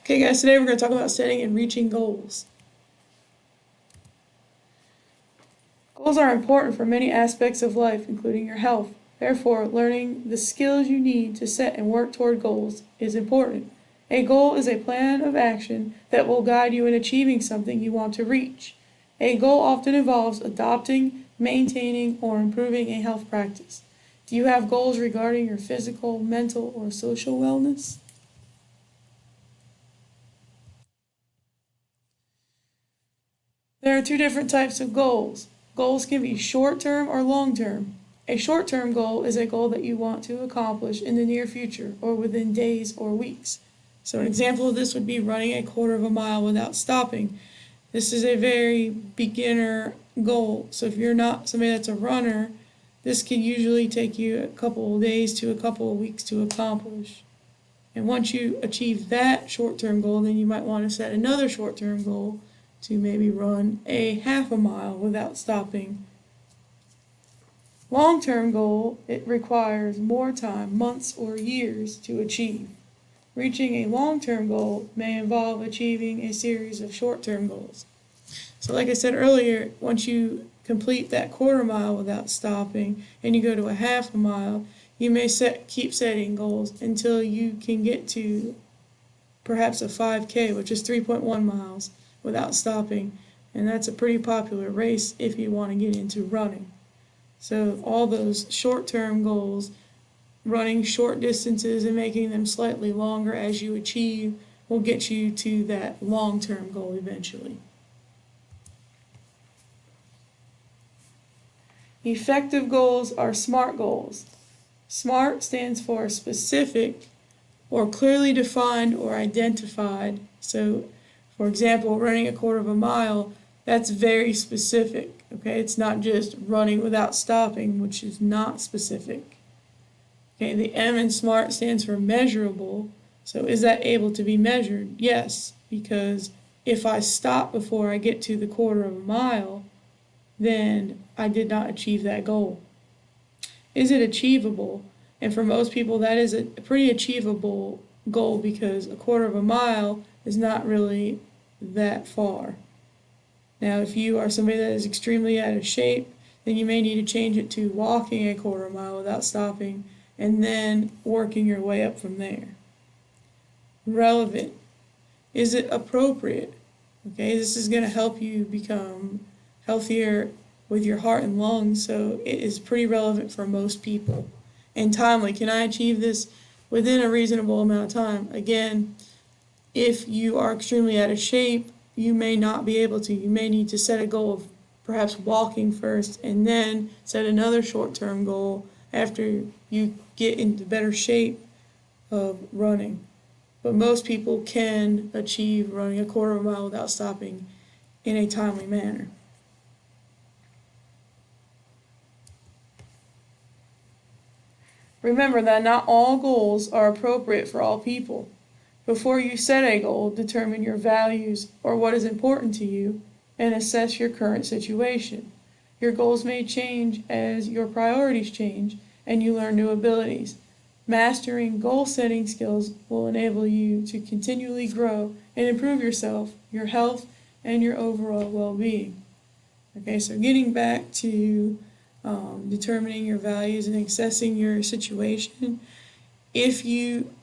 Okay guys, today we're going to talk about setting and reaching goals. Goals are important for many aspects of life, including your health. Therefore, learning the skills you need to set and work toward goals is important. A goal is a plan of action that will guide you in achieving something you want to reach. A goal often involves adopting, maintaining, or improving a health practice. Do you have goals regarding your physical, mental, or social wellness? There are two different types of goals. Goals can be short-term or long-term. A short-term goal is a goal that you want to accomplish in the near future or within days or weeks. So an example of this would be running a quarter of a mile without stopping. This is a very beginner goal. So if you're not somebody that's a runner, this can usually take you a couple of days to a couple of weeks to accomplish. And once you achieve that short-term goal, then you might want to set another short-term goal to maybe run a half a mile without stopping. Long-term goal, it requires more time, months or years to achieve. Reaching a long-term goal may involve achieving a series of short-term goals. So like I said earlier, once you complete that quarter mile without stopping and you go to a half a mile, you may keep setting goals until you can get to perhaps a 5K, which is 3.1 miles without stopping, and that's a pretty popular race if you want to get into running. So all those short-term goals, running short distances and making them slightly longer as you achieve, will get you to that long-term goal eventually. Effective goals are SMART goals. SMART stands for specific or clearly defined or identified. So for example, running a quarter of a mile, that's very specific, okay? It's not just running without stopping, which is not specific. Okay, the M in SMART stands for measurable. So is that able to be measured? Yes, because if I stop before I get to the quarter of a mile, then I did not achieve that goal. Is it achievable? And for most people, that is a pretty achievable goal because a quarter of a mile is not really that far. Now, if you are somebody that is extremely out of shape, then you may need to change it to walking a quarter mile without stopping and then working your way up from there. Relevant. Is it appropriate? Okay, this is going to help you become healthier with your heart and lungs, so it is pretty relevant for most people. And timely. Can I achieve this within a reasonable amount of time? Again, if you are extremely out of shape, you may not be able to. You may need to set a goal of perhaps walking first and then set another short-term goal after you get into better shape of running. But most people can achieve running a quarter of a mile without stopping in a timely manner. Remember that not all goals are appropriate for all people. Before you set a goal, determine your values or what is important to you and assess your current situation. Your goals may change as your priorities change and you learn new abilities. Mastering goal-setting skills will enable you to continually grow and improve yourself, your health, and your overall well-being. Okay, so getting back to determining your values and assessing your situation. If you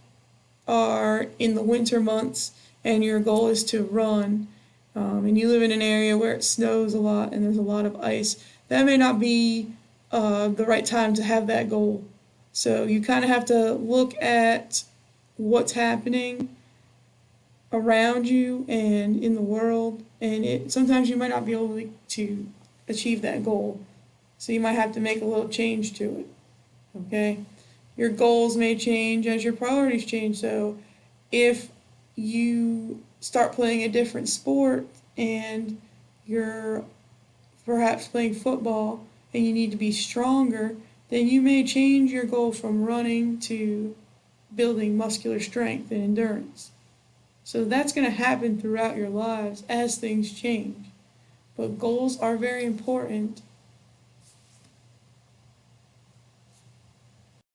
are in the winter months and your goal is to run and you live in an area where it snows a lot and there's a lot of ice, that may not be the right time to have that goal. So you kind of have to look at what's happening around you and in the world, and sometimes you might not be able to achieve that goal. So you might have to make a little change to it, okay? Your goals may change as your priorities change. So if you start playing a different sport and you're perhaps playing football and you need to be stronger, then you may change your goal from running to building muscular strength and endurance. So that's going to happen throughout your lives as things change. But goals are very important